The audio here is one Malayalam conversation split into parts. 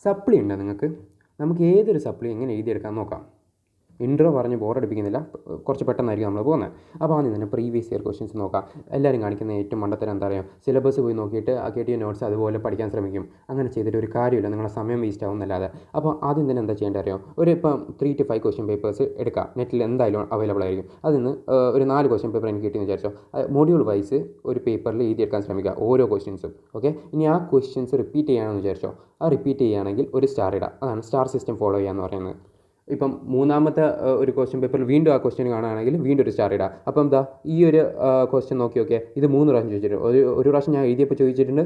സപ്ലി ഉണ്ടോ നിങ്ങൾക്ക്? നമുക്ക് ഏതൊരു സപ്ലി എങ്ങനെ എഴുതിയെടുക്കാൻ നോക്കാം. ഇൻട്രോ പറഞ്ഞ് ബോറടിപ്പിക്കുന്നില്ല, കുറച്ച് പെട്ടെന്നായിരിക്കും നമ്മൾ പോകുന്നത്. അപ്പോൾ ആദ്യം തന്നെ പ്രീവിയസ് ഇയർ ക്വസ്റ്റ്യൻസ് നോക്കാം. എല്ലാവരും കാണിക്കുന്ന ഏറ്റവും മണ്ടത്തരം എന്താ പറയുക, സിലബസ് പോയി നോക്കിയിട്ട് ആ കിട്ടിയ നോട്ട്സ് അതുപോലെ പഠിക്കാൻ ശ്രമിക്കും. അങ്ങനെ ചെയ്തിട്ട് ഒരു കാര്യമില്ല, നിങ്ങളുടെ സമയം വേസ്റ്റ് ആവുന്നല്ലാതെ. അപ്പോൾ ആദ്യം തന്നെ എന്താ ചെയ്യേണ്ടത് അറിയാം, ഇപ്പം 3 to 5 ക്വസ്റ്റ്യൻ പേപ്പേഴ്സ് എടുക്കുക. നെറ്റിൽ എന്തായാലും അവൈലബിൾ ആയിരിക്കും. അതിൽ നിന്ന് ഒരു 4 ക്വസ്റ്റ്യൻ പേപ്പർ എനിക്ക് കിട്ടിയെന്ന് വിചാരിച്ചോ, മൊഡ്യൂൾ വൈസ് ഒരു പേപ്പറിൽ എഴുതിയെടുക്കാൻ ശ്രമിക്കുക ഓരോ ക്വസ്റ്റ്യൻസും. ഓക്കെ, ഇനി ആ ക്വസ്റ്റ്യൻസ് റിപ്പീറ്റ് ചെയ്യുകയാണെന്ന് വിചാരിച്ചോ, ആ റിപ്പീറ്റ് ചെയ്യുകയാണെങ്കിൽ ഒരു സ്റ്റാർ ഇടുക. അതാണ് സ്റ്റാർ സിസ്റ്റം ഫോളോ ചെയ്യുക എന്ന് പറയുന്നത്. ഇപ്പം മൂന്നാമത്തെ ഒരു ക്വസ്റ്റ്യൻ പേപ്പറിൽ വീണ്ടും ആ ക്വസ്റ്റ്യൻ കാണുകയാണെങ്കിൽ വീണ്ടും ഒരു സ്റ്റാർ ഇടുക. അപ്പം എന്താ ഈ ഒരു ക്വസ്റ്റ്യൻ നോക്കി നോക്കിയാൽ ഇത് 3 പ്രാവശ്യം ചോദിച്ചിട്ടുണ്ട്. ഒരു പ്രാവശ്യം ഞാൻ എഴുതിയപ്പോൾ ചോദിച്ചിട്ടുണ്ട്,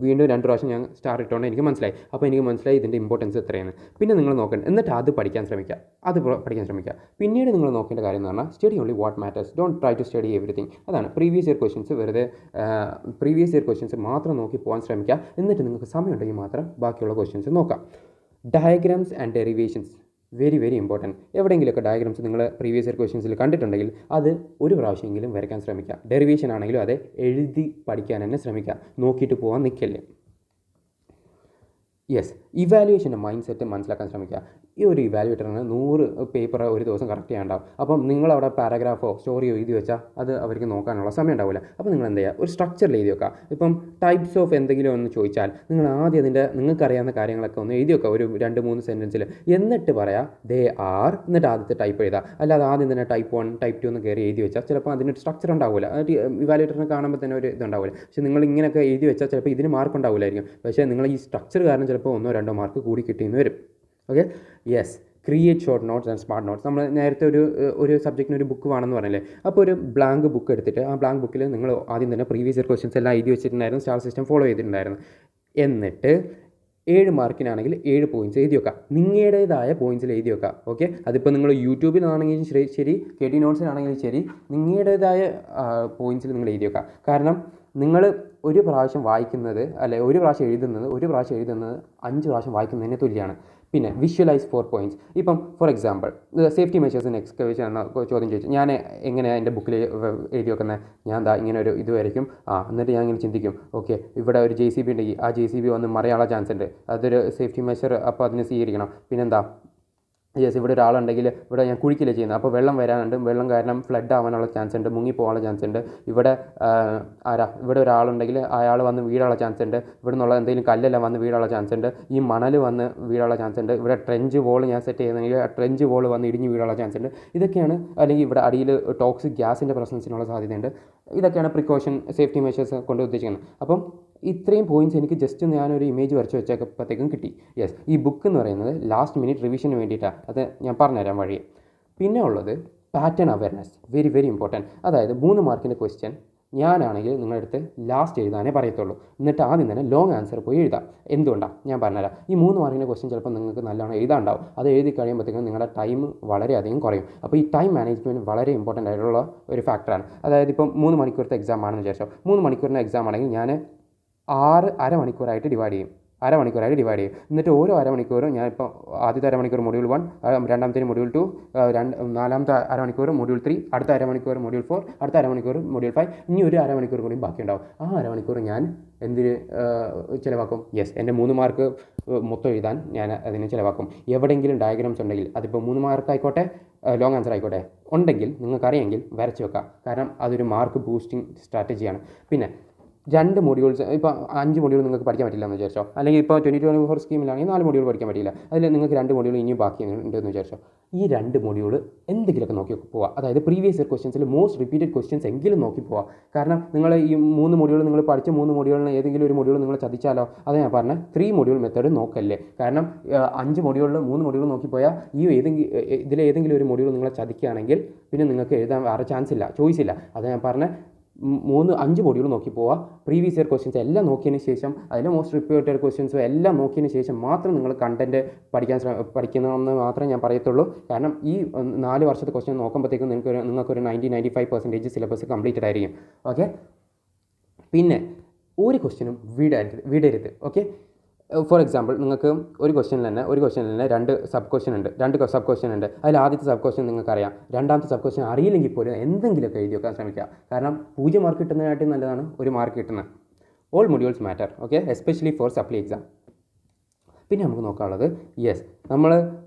വീണ്ടും 2 പ്രാവശ്യം ഞാൻ സ്റ്റാർ ഇട്ടുകൊണ്ട് എനിക്ക് മനസ്സിലായി. അപ്പോൾ എനിക്ക് മനസ്സിലായി ഇതിൻ്റെ ഇമ്പോർട്ടൻസ് എത്രയാണ്. പിന്നെ നിങ്ങൾ നോക്കണം, എന്നിട്ട് അത് പഠിക്കാൻ ശ്രമിക്കുക. പിന്നീട് നിങ്ങൾ നോക്കേണ്ട കാര്യം എന്ന് പറഞ്ഞാൽ study only what matters, don't try to study everything. അതാണ് പ്രീവിയസ് ഇയർ ക്വസ്റ്റ്യൻസ് മാത്രം നോക്കി പോകാൻ ശ്രമിക്കുക. എന്നിട്ട് നിങ്ങൾക്ക് സമയമുണ്ടെങ്കിൽ മാത്രം ബാക്കിയുള്ള ക്വസ്റ്റ്യൻസ് നോക്കാം. Diagrams and derivations very very important. എവിടെയെങ്കിലുമൊക്കെ ഡയഗ്രാംസ് നിങ്ങൾ പ്രീവിയസ് ഇയർ ക്വസ്റ്റ്യൻസിൽ കണ്ടിട്ടുണ്ടെങ്കിൽ അത് ഒരു പ്രാവശ്യമെങ്കിലും വരയ്ക്കാൻ ശ്രമിക്കുക. ഡെറിവേഷൻ ആണെങ്കിലും അത് എഴുതി പഠിക്കാൻ തന്നെ ശ്രമിക്കുക, നോക്കിയിട്ട് പോകാൻ നിൽക്കല്ലേ. യെസ്, ഇവാലുവേഷൻ്റെ മൈൻഡ് സെറ്റ് മനസ്സിലാക്കാൻ ശ്രമിക്കുക. ഈ ഒരു ഇവാലുവേറ്ററിന് 100 പേപ്പർ ഒരു ദിവസം കറക്റ്റ് ചെയ്യാനുണ്ടാവും. അപ്പം നിങ്ങളവിടെ പാരഗ്രാഫോ സ്റ്റോറിയോ എഴുതി വെച്ചാൽ അത് അവർക്ക് നോക്കാനുള്ള സമയം ഉണ്ടാവില്ല. അപ്പോൾ നിങ്ങൾ എന്ത് ചെയ്യുക, ഒരു സ്ട്രക്ചറിൽ എഴുതി വെക്കുക. ഇപ്പം ടൈപ്സ് ഓഫ് എന്തെങ്കിലും ഒന്ന് ചോദിച്ചാൽ നിങ്ങൾ ആദ്യം അതിൻ്റെ നിങ്ങൾക്കറിയാവുന്ന കാര്യങ്ങളൊക്കെ ഒന്ന് എഴുതി വെക്കുക, ഒരു 2-3 സെൻറ്റൻസിൽ. എന്നിട്ട് പറയാം ദേ ആർ, എന്നിട്ട് ആദ്യത്തെ ടൈപ്പ് എഴുതുക. അല്ലാതെ ആദ്യം തന്നെ ടൈപ്പ് 1 ടൈപ്പ് 2 എന്ന് കയറി എഴുതി വെച്ചാൽ ചിലപ്പോൾ അതിനൊരു സ്ട്രക്ചർ ഉണ്ടാവില്ല. ഇവാലുവേറ്ററിനെ കാണുമ്പോൾ തന്നെ ഒരു ഇതുണ്ടാവില്ല. പക്ഷേ നിങ്ങൾ ഇങ്ങനെയൊക്കെ എഴുതി വെച്ചാൽ ചിലപ്പോൾ ഇതിന് മാർക്ക് ഉണ്ടാവില്ലായിരിക്കും. പക്ഷേ നിങ്ങൾ ഈ സ്ട്രക്ചർ കാരണം ചിലപ്പോൾ 1-2 മാർക്ക് കൂടി കിട്ടിയെന്ന് വരും. Okay, yes. Create short notes and smart notes. നമ്മൾ നേരത്തെ ഒരു സബ്ജക്റ്റിന് ഒരു ബുക്ക് വേണമെന്ന് പറഞ്ഞില്ലേ. അപ്പോൾ ഒരു ബ്ലാങ്ക് ബുക്ക് എടുത്തിട്ട് ആ ബ്ലാങ്ക് ബുക്കിൽ നിങ്ങൾ ആദ്യം തന്നെ പ്രീവിയസ് ഇയർ ക്വസ്റ്റ്യൻസ് എല്ലാം എഴുതി വെച്ചിട്ടുണ്ടായിരുന്നു, സ്റ്റാർ സിസ്റ്റം ഫോളോ ചെയ്തിട്ടുണ്ടായിരുന്നു. എന്നിട്ട് 7 മാർക്കിനാണെങ്കിൽ 7 പോയിൻറ്റ്സ് എഴുതി വെക്കുക, നിങ്ങളുടേതായ പോയിൻറ്റ്സിൽ എഴുതി വെക്കുക. ഓക്കെ, അതിപ്പോൾ നിങ്ങൾ യൂട്യൂബിലാണെങ്കിലും ശരി, KT നോട്ട്സിലാണെങ്കിലും ശരി, നിങ്ങളുടേതായ പോയിൻറ്റ്സിൽ നിങ്ങൾ എഴുതി വെക്കുക. കാരണം നിങ്ങൾ ഒരു പ്രാവശ്യം വായിക്കുന്നത്, അല്ലെ ഒരു പ്രാവശ്യം എഴുതുന്നത് 5 പ്രാവശ്യം വായിക്കുന്നതിന് തുല്യമാണ്. പിന്നെ വിഷ്വലൈസ് 4 പോയിൻറ്റ്സ്. ഇപ്പം for example safety measures in excavation എന്ന ചോദ്യം ചോദിച്ചു, ഞാൻ എങ്ങനെയാണ് എൻ്റെ ബുക്കിൽ എഴുതി വെക്കുന്നത്, ഞാൻ എന്താ ഇങ്ങനെ ഒരു ഇത് വരയ്ക്കും. എന്നിട്ട് ഞാൻ ഇങ്ങനെ ചിന്തിക്കും, ഓക്കെ ഇവിടെ ഒരു JCB ഉണ്ടെങ്കിൽ ആ JCB വന്ന് മറിയാനുള്ള ചാൻസ് ഉണ്ട്, അതൊരു സേഫ്റ്റി മെഷർ, അപ്പോൾ അതിന് സ്വീകരിക്കണം. പിന്നെന്താ, യെസ്, ഇവിടെ ഒരാളുണ്ടെങ്കിൽ ഇവിടെ ഞാൻ കുഴിക്കില്ല ചെയ്യുന്നത്, അപ്പോൾ വെള്ളം വരാനുണ്ട്, വെള്ളം കാരണം ഫ്ലഡ് ആവാനുള്ള ചാൻസ് ഉണ്ട്, മുങ്ങിപ്പോകാനുള്ള ചാൻസ് ഉണ്ട്. ഇവിടെ ഇവിടെ ഒരാളുണ്ടെങ്കിൽ അയാൾ വന്ന് വീഴാനുള്ള ചാൻസ് ഉണ്ട്, ഇവിടെ നിന്നുള്ള എന്തെങ്കിലും കല്ലെല്ലാം വന്ന് വീഴാനുള്ള ചാൻസ് ഉണ്ട്, ഈ മണൽ വന്ന് വീഴാനുള്ള ചാൻസ് ഉണ്ട്, ഇവിടെ ട്രെഞ്ച് വോൾ ഞാൻ സെറ്റ് ചെയ്യുന്നെങ്കിൽ ആ ട്രെഞ്ച് വോൾ വന്ന് ഇടിഞ്ഞ് വീഴാനുള്ള ചാൻസ് ഉണ്ട്. ഇതൊക്കെയാണ്, അല്ലെങ്കിൽ ഇവിടെ അടിയിൽ ടോക്സിക് ഗ്യാസിൻ്റെ പ്രസൻസിനുള്ള സാധ്യതയുണ്ട്. ഇതൊക്കെയാണ് പ്രിക്കോഷൻ സേഫ്റ്റി മെഷേഴ്സ് കൊണ്ട് ഉദ്ദേശിക്കുന്നത്. അപ്പം ഇത്രയും പോയിൻറ്റ്സ് എനിക്ക് ജസ്റ്റ് ഞാനൊരു ഇമേജ് വരച്ച് വെച്ചപ്പോഴത്തേക്കും കിട്ടി. യെസ്, ഈ ബുക്ക് എന്ന് പറയുന്നത് ലാസ്റ്റ് മിനിറ്റ് റിവിഷന് വേണ്ടിയിട്ടാണ്, അത് ഞാൻ പറഞ്ഞുതരാം വഴി. പിന്നെ ഉള്ളത് pattern awareness, very very important. അതായത് 3 മാർക്കിൻ്റെ ക്വസ്റ്റ്യൻ ഞാനാണെങ്കിൽ നിങ്ങളുടെ അടുത്ത് ലാസ്റ്റ് എഴുതാനേ പറയത്തുള്ളൂ. എന്നിട്ട് ആദ്യം തന്നെ ലോങ് ആൻസർ പോയി എഴുതാം. എന്തുകൊണ്ടാണ് ഞാൻ പറഞ്ഞുതരാം. ഈ 3 മാർക്കിൻ്റെ ക്വസ്റ്റ്യൻ ചിലപ്പോൾ നിങ്ങൾക്ക് നല്ലോണം എഴുതാണ്ടാവും. അത് എഴുതി കഴിയുമ്പോഴത്തേക്കും നിങ്ങളുടെ ടൈം വളരെയധികം കുറയും. അപ്പോൾ ഈ ടൈം മാനേജ്മെൻറ്റ് വളരെ ഇമ്പോർട്ടൻ്റ് ആയിട്ടുള്ള ഒരു ഫാക്ടറാണ്. അതായത് ഇപ്പം 3 മണിക്കൂറത്തെ എക്സാം ആണെന്ന് വിചാരിച്ചോ, 3 മണിക്കൂറിൻ്റെ എക്സാം ആണെങ്കിൽ ഞാൻ 6 അരമണിക്കൂറായിട്ട് ഡിവൈഡ് ചെയ്യും. എന്നിട്ട് ഓരോ അരമണിക്കൂറും ഞാൻ ഇപ്പോൾ ആദ്യത്തെ അരമണിക്കൂർ മൊഡ്യൂൾ 1, രണ്ടാമത്തെ മൊഡ്യൂൾ 2, നാലാമത്തെ അരമണിക്കൂർ മൊഡ്യൂൾ 3, അടുത്ത അരമണിക്കൂർ മൊഡ്യൂൾ 4, അടുത്ത അരമണിക്കൂർ മൊഡ്യൂൾ 5, ഇനി ഒരു അരമണിക്കൂർ കൂടി ബാക്കിയുണ്ടാവും. ആ അരമണിക്കൂർ ഞാൻ എന്തിന് ചിലവാക്കും? യെസ്, എൻ്റെ 3 മാർക്ക് മൊത്തം എഴുതാൻ ഞാൻ അതിന് ചിലവാക്കും. എവിടെയെങ്കിലും ഡയഗ്രാംസ് ഉണ്ടെങ്കിൽ, അതിപ്പോൾ 3 മാർക്ക് ആയിക്കോട്ടെ, ലോങ് ആൻസർ ആയിക്കോട്ടെ, ഉണ്ടെങ്കിൽ നിങ്ങൾക്കറിയാമെങ്കിൽ വരച്ച് വെക്കാം. കാരണം അതൊരു മാർക്ക് ബൂസ്റ്റിംഗ് സ്ട്രാറ്റജിയാണ്. പിന്നെ 2 മൊഡ്യൂൾസ്, ഇപ്പോൾ 5 മൊഡ്യൂൾ നിങ്ങൾക്ക് പഠിക്കാൻ പറ്റില്ല എന്ന് വിചാരിച്ചോ, അല്ലെങ്കിൽ ഇപ്പോൾ 2024 സ്കീമിലാണെങ്കിൽ 4 മൊഡ്യൂൾ പഠിക്കാൻ പറ്റില്ല, അതിൽ നിങ്ങൾക്ക് 2 മൊഡ്യൂൾ ഇനിയും ബാക്കി ഉണ്ടെന്ന് വിചാരിച്ചോ. ഈ 2 മൊഡ്യൂൾ എന്തെങ്കിലുമൊക്കെ നോക്കി പോവുക. അതായത് പ്രീവിയസ് ഇയർ ക്വസ്റ്റ്യൻസിൽ മോസ്റ്റ് റിപ്പീറ്റഡ് ക്വസ്റ്റ്യൻസ് എങ്കിലും നോക്കി പോവുക. കാരണം നിങ്ങൾ ഈ 3 മൊഡ്യൂൾ നിങ്ങൾ പഠിച്ച 3 മൊഡ്യൂളിന് ഏതെങ്കിലും ഒരു മൊഡ്യൂൾ നിങ്ങൾ ചതിച്ചാലോ, അത് ഞാൻ പറഞ്ഞ 3 മൊഡ്യൂൾ മെത്തേഡ് നോക്കല്ലേ. കാരണം 5 മൊഡ്യൂളിൽ 3 മൊഡ്യൂൾ നോക്കിപ്പോയാൽ ഈ ഇതിലേതെങ്കിലും ഒരു മൊഡ്യൂൾ നിങ്ങളെ ചതിക്കുകയാണെങ്കിൽ പിന്നെ നിങ്ങൾക്ക് എഴുതാൻ വേറെ ചോയ്സ് ഇല്ല. അത് ഞാൻ പറഞ്ഞ 5 മൊഡ്യൂൾ നോക്കി പോവുക. പ്രീവിയസ് ഇയർ ക്വസ്റ്റ്യൻസ് എല്ലാം നോക്കിയതിന് ശേഷം, അതിലെ മോസ്റ്റ് റിപ്പീറ്റഡ് ക്വസ്റ്റ്യൻസും എല്ലാം നോക്കിയതിന് ശേഷം മാത്രം നിങ്ങൾ കണ്ടൻറ്റ് പഠിക്കണമെന്ന് മാത്രമേ ഞാൻ പറയത്തുള്ളൂ. കാരണം ഈ 4 വർഷത്തെ ക്വസ്റ്റ്യൻ നോക്കുമ്പോഴത്തേക്കും നിങ്ങൾക്കൊരു 90-95% സിലബസ് കംപ്ലീറ്റഡ് ആയിരിക്കും. ഓക്കെ, പിന്നെ ഒരു ക്വസ്റ്റ്യനും വിടരുത്. ഓക്കെ, ഫോർ എക്സാമ്പിൾ നിങ്ങൾക്ക് ഒരു ക്വസ്റ്റ്യനിൽ തന്നെ 2 സബ് ക്വസ്റ്റ്യൻ ഉണ്ട്. അതിൽ ആദ്യത്തെ സബ് ക്വസ്റ്റ്യൻ നിങ്ങൾക്കറിയാം, രണ്ടാമത്തെ സബ് ക്വസ്റ്റ്യൻ അറിയില്ലെങ്കിൽ പോലും എന്തെങ്കിലുമൊക്കെ എഴുതി വെക്കാൻ ശ്രമിക്കുക. കാരണം 0 മാർക്ക് കിട്ടുന്നതിനായിട്ട് നല്ലതാണ് 1 മാർക്ക് കിട്ടുന്നത്. All modules matter. Okay, especially for supply exam. പിന്നെ നമുക്ക് നോക്കാനുള്ളത് നമ്മൾ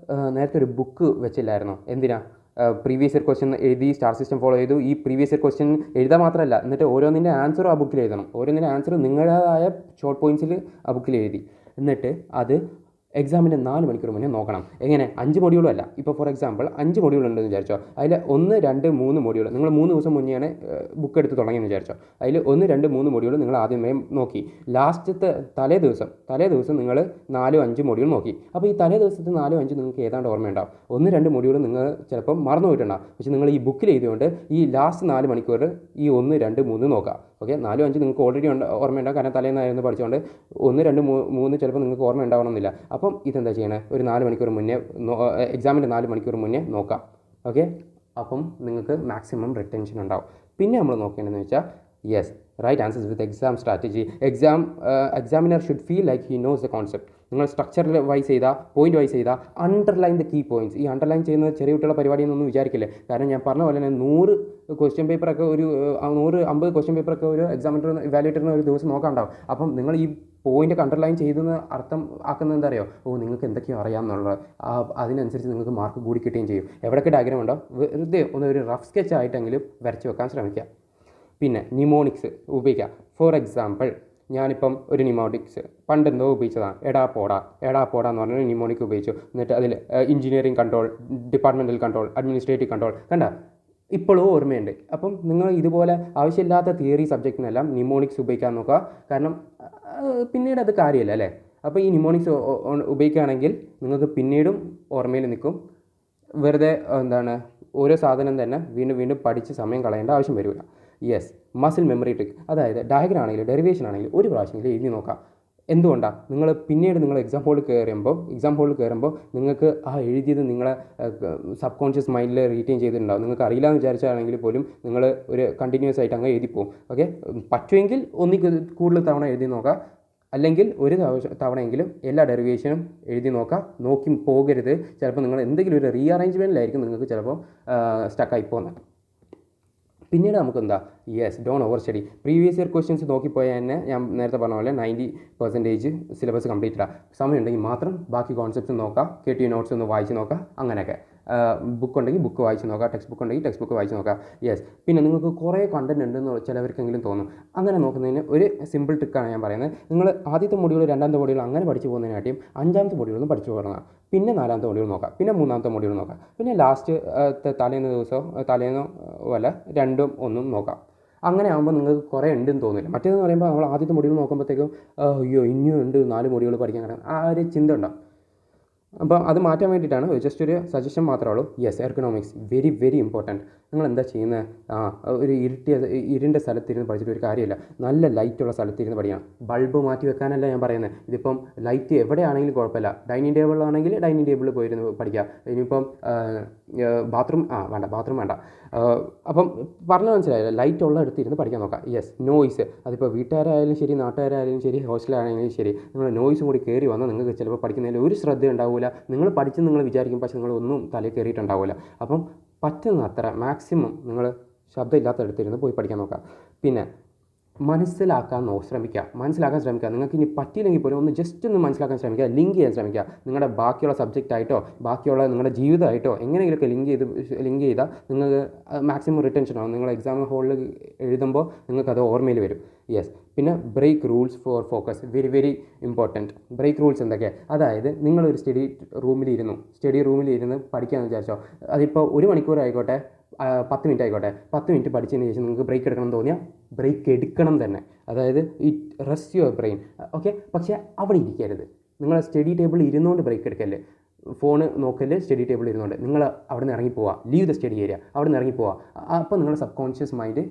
നേരത്തെ ഒരു ബുക്ക് വെച്ചില്ലായിരുന്നോ, എന്തിനാ പ്രീവിയസ് ഇയർ ക്വസ്റ്റ്യൻ എഴുതി സ്റ്റാർ സിസ്റ്റം ഫോളോ ചെയ്തു. ഈ പ്രീവിയസ് ഇയർ ക്വസ്റ്റ്യൻ എഴുതാൻ മാത്രമല്ല, എന്നിട്ട് ഓരോന്നിൻ്റെ ആൻസറും ആ ബുക്കിൽ എഴുതണം. ഓരോന്നിൻ്റെ ആൻസറും നിങ്ങളുടേതായ ഷോർട്ട് പോയിൻറ്റ്സിൽ ആ ബുക്കിൽ എഴുതി, എന്നിട്ട് അത് എക്സാമിൻ്റെ 4 മണിക്കൂർ മുന്നേ നോക്കണം. എങ്ങനെ? 5 മൊഡ്യൂളും അല്ല. ഇപ്പോൾ ഫോർ എക്സാമ്പിൾ 5 മൊഡ്യൂൾ ഉണ്ടെന്ന് വിചാരിച്ചോ, അതിൽ 1, 2, 3 മൊഡ്യൂൾ നിങ്ങൾ 3 ദിവസം മുന്നെയാണ് ബുക്ക് എടുത്ത് തുടങ്ങിയെന്ന് വിചാരിച്ചോ. അതിൽ 1, 2, 3 മൊഡ്യൂൾ നിങ്ങൾ ആദ്യമേ നോക്കി. ലാസ്റ്റത്തെ തലേ ദിവസം നിങ്ങൾ 4, 5 മൊഡ്യൂൾ നോക്കി. അപ്പോൾ ഈ തലേ ദിവസത്തെ 4, 5 നിങ്ങൾക്ക് ഏതാണ്ട് ഓർമ്മയുണ്ടാവും. 1, 2 മൊഡ്യൂൾ നിങ്ങൾ ചിലപ്പം മറന്നു പോയിട്ടുണ്ടാവും. പക്ഷേ നിങ്ങൾ ഈ ബുക്കിൽ എഴുതിയുകൊണ്ട് ഈ ലാസ്റ്റ് 4 മണിക്കൂർ ഈ 1, 2, 3 നോക്കുക. ഓക്കെ, 4, 5 നിങ്ങൾക്ക് ഓൾറെഡി ഓർമ്മയുണ്ടാവും, കാരണം തലേന്നായിരുന്നു പഠിച്ചുകൊണ്ട്. 1, 2, 3 ചിലപ്പോൾ നിങ്ങൾക്ക് ഓർമ്മ ഉണ്ടാവണമെന്നില്ല. അപ്പം ഇതെന്താ ചെയ്യണേ, ഒരു 4 മണിക്കൂർ മുന്നേ എക്സാമിൻ്റെ 4 മണിക്കൂർ മുന്നേ നോക്കാം. ഓക്കെ, അപ്പം നിങ്ങൾക്ക് മാക്സിമം റിട്ടൻഷൻ ഉണ്ടാവും. പിന്നെ നമ്മൾ നോക്കേണ്ടതെന്ന് വെച്ചാൽ right answers with exam strategy. Examiner should feel like he knows the concept. നിങ്ങൾ സ്ട്രക്ചറിൽ വൈസ് ചെയ്താൽ, പോയിന്റ് വൈസ് ചെയ്താൽ, അണ്ടർലൈൻ ദ കീ പോയിന്റ്സ്. ഈ അണ്ടർലൈൻ ചെയ്യുന്നത് ചെറിയ കുട്ടികളുടെ പരിപാടിയൊന്നും വിചാരിക്കില്ലേ. കാരണം ഞാൻ പറഞ്ഞ പോലെ തന്നെ 100 ക്വസ്റ്റ്യൻ പേപ്പറൊക്കെ 150 ക്വസ്റ്റ്യൻ പേപ്പറൊക്കെ ഒരു എക്സാമിനർ ഇവാലുവേറ്ററിന് ഒരു ദിവസം നോക്കാനുണ്ടാവും. അപ്പം നിങ്ങൾ ഈ പോയിൻ്റൊക്കെ അണ്ടർലൈൻ ചെയ്തെന്ന് അർത്ഥം ആക്കുന്നത് എന്താ അറിയോ, നിങ്ങൾക്ക് എന്തൊക്കെയോ അറിയാമെന്നുള്ളത്. അതിനനുസരിച്ച് നിങ്ങൾക്ക് മാർക്ക് കൂടി കിട്ടുകയും ചെയ്യും. എവിടെയൊക്കെ ഡയഗ്രാം ഉണ്ടോ വെറുതെ ഒരു റഫ് സ്കെച്ച് ആയിട്ടെങ്കിലും വരച്ച് വെക്കാൻ ശ്രമിക്കുക. പിന്നെ നിമോണിക്സ് ഉപയോഗിക്കുക. ഫോർ എക്സാമ്പിൾ ഞാനിപ്പം ഒരു നിമോണിക്സ് പണ്ടെന്തോ ഉപയോഗിച്ചതാണ്, എടാ പോടാ എന്ന് പറഞ്ഞാൽ നിമോണിക് ഉപയോഗിച്ചു. എന്നിട്ട് അതിൽ engineering control, departmental control, administrative control കണ്ട ഇപ്പോഴും ഓർമ്മയുണ്ട്. അപ്പം നിങ്ങൾ ഇതുപോലെ ആവശ്യമില്ലാത്ത തിയറി സബ്ജക്റ്റിനെല്ലാം നിമോണിക്സ് ഉപയോഗിക്കാൻ നോക്കുക. കാരണം പിന്നീട് അത് കാര്യമല്ല അല്ലേ. അപ്പോൾ ഈ നിമോണിക്സ് ഉപയോഗിക്കുകയാണെങ്കിൽ നിങ്ങൾക്ക് പിന്നീടും ഓർമ്മയിൽ നിൽക്കും. വെറുതെ ഓരോ സാധനം തന്നെ വീണ്ടും പഠിച്ച് സമയം കളയേണ്ട ആവശ്യം വരില്ല. Muscle memory trick. അതായത് ഡയഗ്രം ആണെങ്കിലും ഡെറിവേഷൻ ആണെങ്കിലും ഒരു പ്രാവശ്യമെങ്കിലും എഴുതി നോക്കാം. എന്തുകൊണ്ടാണ്? നിങ്ങൾ എക്സാം ഹോളിൽ കയറുമ്പോൾ നിങ്ങൾക്ക് ആ എഴുതിയത് നിങ്ങളെ സബ് കോൺഷ്യസ് മൈൻഡിൽ റീറ്റെയിൻ ചെയ്തിട്ടുണ്ടാവും. നിങ്ങൾക്ക് അറിയില്ല എന്ന് വിചാരിച്ചാണെങ്കിൽ പോലും നിങ്ങൾ ഒരു കണ്ടിന്യൂസ് ആയിട്ട് അങ്ങ് എഴുതി പോകും. ഓക്കെ, പറ്റുമെങ്കിൽ കൂടുതൽ തവണ എഴുതി നോക്കുക. അല്ലെങ്കിൽ ഒരു തവണയെങ്കിലും എല്ലാ ഡെറിവേഷനും എഴുതി നോക്കുക. നോക്കി പോകരുത്. ചിലപ്പോൾ നിങ്ങൾ എന്തെങ്കിലും ഒരു റീഅറേഞ്ച്മെൻറ്റിലായിരിക്കും നിങ്ങൾക്ക് ചിലപ്പോൾ സ്റ്റക്കായി പോകുന്നത്. പിന്നീട് നമുക്കെന്താ, don't over study. Previous year questions നോക്കിപ്പോയാൽ തന്നെ ഞാൻ നേരത്തെ പറഞ്ഞ പോലെ 90% സിലബസ് കംപ്ലീറ്റഡാണ്. സമയമുണ്ടെങ്കിൽ മാത്രം ബാക്കി കോൺസെപ്റ്റ്സ് നോക്കാം. KTU നോട്ട്സ് ഒന്ന് വായിച്ച് നോക്കാം. അങ്ങനെയൊക്കെ ബുക്ക് ഉണ്ടെങ്കിൽ ബുക്ക് വായിച്ച് നോക്കാം, ടെക്സ്റ്റ് ബുക്ക് ഉണ്ടെങ്കിൽ ടെക്സ്റ്റ് ബുക്ക് വായിച്ച് നോക്കാം. പിന്നെ നിങ്ങൾക്ക് കുറേ കണ്ടൻറ് ഉണ്ടെന്ന് ചിലവർക്കെങ്കിലും തോന്നും. അങ്ങനെ നോക്കുന്നതിന് ഒരു സിമ്പിൾ ട്രിക്കാണ് ഞാൻ പറയുന്നത്. നിങ്ങൾ ആദ്യത്തെ മൊഡ്യൂൾ, രണ്ടാമത്തെ മൊഡ്യൂൾ അങ്ങനെ പഠിച്ചു പോകുന്നതിനായിട്ടും 5ാമത്തെ മൊഡ്യൂളൊന്നും പഠിച്ചു തുടങ്ങാം. പിന്നെ 4ാമത്തെ മൊഡ്യൂൾ നോക്കാം, പിന്നെ 3ാമത്തെ മൊഡ്യൂൾ നോക്കാം, പിന്നെ ലാസ്റ്റ് തലേന്നോ അല്ല 2ഉം 1ഉം നോക്കാം. അങ്ങനെ ആകുമ്പോൾ നിങ്ങൾക്ക് കുറേ ഉണ്ടെന്ന് തോന്നില്ല. മറ്റേതെന്ന് പറയുമ്പോൾ നമ്മൾ ആദ്യത്തെ മൊഡ്യൂൾ നോക്കുമ്പോഴത്തേക്കും അയ്യോ ഇനിയും ഉണ്ട് 4 മൊഡ്യൂൾ പഠിക്കാൻ കിടക്കും, ആ ഒരു ചിന്ത ഉണ്ടാവും. അപ്പോൾ അത് മാറ്റാൻ വേണ്ടിയിട്ടാണ് ജസ്റ്റ് ഒരു സജഷൻ മാത്രമേ ഉള്ളൂ. Ergonomics very very important. നിങ്ങൾ എന്താ ചെയ്യുന്നത്? ഒരു ഇരുണ്ട സ്ഥലത്തിരുന്ന് പഠിച്ചിട്ട് ഒരു കാര്യമില്ല. നല്ല ലൈറ്റുള്ള സ്ഥലത്തിരുന്ന് പഠിക്കണം. ബൾബ് മാറ്റി വെക്കാനല്ല ഞാൻ പറയുന്നത്. ഇതിപ്പം ലൈറ്റ് എവിടെയാണെങ്കിലും കുഴപ്പമില്ല. ഡൈനിങ് ടേബിളാണെങ്കിൽ ഡൈനിങ് ടേബിളിൽ പോയിരുന്ന് പഠിക്കുക. ഇനിയിപ്പം ബാത്റൂം വേണ്ട. അപ്പം പറഞ്ഞു മനസ്സിലായില്ല. ലൈറ്റ് ഉള്ള അടുത്തിരുന്ന് പഠിക്കാൻ നോക്കാം. നോയ്സ്. അതിപ്പോൾ വീട്ടുകാരായാലും ശരി, നാട്ടുകാരായാലും ശരി, ഹോസ്റ്റലാണെങ്കിലും ശരി, നിങ്ങൾ നോയ്സും കൂടി കയറി വന്നാൽ നിങ്ങൾക്ക് ചിലപ്പോൾ പഠിക്കുന്നതിൽ ഒരു ശ്രദ്ധ ഉണ്ടാവില്ല. നിങ്ങൾ പഠിച്ചെന്ന് നിങ്ങൾ വിചാരിക്കും, പക്ഷേ നിങ്ങളൊന്നും തലയിൽ കയറിയിട്ടുണ്ടാവില്ല. അപ്പം പറ്റുന്ന അത്ര മാക്സിമം നിങ്ങൾ ശബ്ദമില്ലാത്തടത്തിരുന്ന് പോയി പഠിക്കാൻ നോക്കുക. പിന്നെ മനസ്സിലാക്കാൻ ശ്രമിക്കുക. നിങ്ങൾക്ക് ഇനി പറ്റിയില്ലെങ്കിൽ പോലും ഒന്ന് ജസ്റ്റ് ഒന്ന് മനസ്സിലാക്കാൻ ശ്രമിക്കുക. ലിങ്ക് ചെയ്യാൻ ശ്രമിക്കുക. നിങ്ങളുടെ ബാക്കിയുള്ള സബ്ജക്റ്റായിട്ടോ ബാക്കിയുള്ള നിങ്ങളുടെ ജീവിതമായിട്ടോ എങ്ങനെയെങ്കിലുമൊക്കെ ലിങ്ക് ചെയ്താൽ നിങ്ങൾക്ക് മാക്സിമം റിട്ടൻഷൻ ആവും. നിങ്ങൾ എക്സാം ഹോളിൽ എഴുതുമ്പോൾ നിങ്ങൾക്കത് ഓർമ്മയിൽ വരും. പിന്നെ break rules for focus. Very very important. Break rules എന്തൊക്കെയാണ്? അതായത് നിങ്ങളൊരു സ്റ്റഡി റൂമിലിരുന്ന് പഠിക്കാമെന്ന് വിചാരിച്ചോ. അതിപ്പോൾ 1 മണിക്കൂർ ആയിക്കോട്ടെ, 10 മിനിറ്റ് ആയിക്കോട്ടെ, 10 മിനിറ്റ് പഠിച്ചതിന് ശേഷം നിങ്ങൾക്ക് ബ്രേക്ക് എടുക്കണം തോന്നിയാൽ ബ്രേക്ക് എടുക്കണം തന്നെ. അതായത് it rest your brain. Okay, പക്ഷേ അവിടെ ഇരിക്കരുത്. നിങ്ങൾ സ്റ്റഡി ടേബിൾ ഇരുന്നുകൊണ്ട് ബ്രേക്ക് എടുക്കല്ലേ. ഫോണ് നോക്കല്, സ്റ്റഡി ടേബിൾ ഇരുന്നുകൊണ്ട് നിങ്ങൾ അവിടെ നിന്ന് ഇറങ്ങിപ്പോവുക. Leave the study area. അവിടെ നിന്ന് ഇറങ്ങിപ്പോവുക. അപ്പോൾ നിങ്ങളുടെ സബ് കോൺഷ്യസ് മൈൻഡ്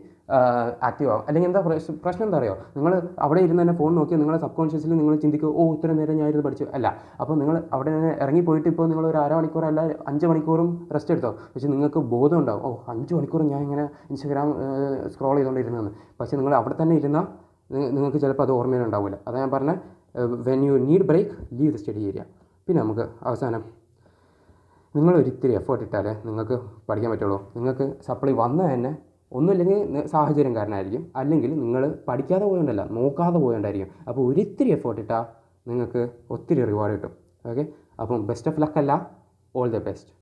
ആക്റ്റീവ് ആവും. അല്ലെങ്കിൽ എന്താ പ്രശ്നം എന്താ അറിയോ, നിങ്ങൾ അവിടെ ഇരുന്ന് തന്നെ ഫോൺ നോക്കിയാൽ നിങ്ങളുടെ സബ് കോൺഷ്യസിൽ നിങ്ങൾ ചിന്തിക്കുക, ഇത്ര നേരം ഞാൻ ഇരുന്ന് പഠിച്ചു അല്ല. അപ്പോൾ നിങ്ങൾ അവിടെ നിന്ന് ഇറങ്ങിപ്പോയിട്ട് ഇപ്പോൾ നിങ്ങൾ ഒരു 1/2 മണിക്കൂർ അല്ല 5 മണിക്കൂറും റെസ്റ്റ് എടുത്തോ. പക്ഷേ നിങ്ങൾക്ക് ബോധം ഉണ്ടാവും, 5 മണിക്കൂർ ഞാൻ ഇങ്ങനെ ഇൻസ്റ്റാഗ്രാം സ്ക്രോൾ ചെയ്തുകൊണ്ടിരുന്നതെന്ന്. പക്ഷേ നിങ്ങൾ അവിടെ തന്നെ ഇരുന്നാൽ നിങ്ങൾക്ക് ചിലപ്പോൾ അത് ഓർമ്മയിലുണ്ടാവില്ല. അതാണ് ഞാൻ പറഞ്ഞത്, when you need break, leave the study area. പിന്നെ നമുക്ക് അവസാനം, നിങ്ങൾ ഒരിത്തിരി എഫേർട്ട് ഇട്ടാലേ നിങ്ങൾക്ക് പഠിക്കാൻ പറ്റുള്ളൂ. നിങ്ങൾക്ക് സപ്ലൈ വന്ന തന്നെ ഒന്നുമില്ലെങ്കിൽ സാഹചര്യം കാരണമായിരിക്കും, അല്ലെങ്കിൽ നിങ്ങൾ പഠിക്കാതെ പോയോണ്ടല്ല, നോക്കാതെ പോയോണ്ടായിരിക്കും. അപ്പോൾ ഒരിത്തിരി എഫേർട്ട് ഇട്ടാൽ നിങ്ങൾക്ക് ഒത്തിരി റിവാർഡ് കിട്ടും. ഓക്കെ, അപ്പം ബെസ്റ്റ് ഓഫ് ലക്ക് അല്ല, ഓൾ ദ ബെസ്റ്റ്.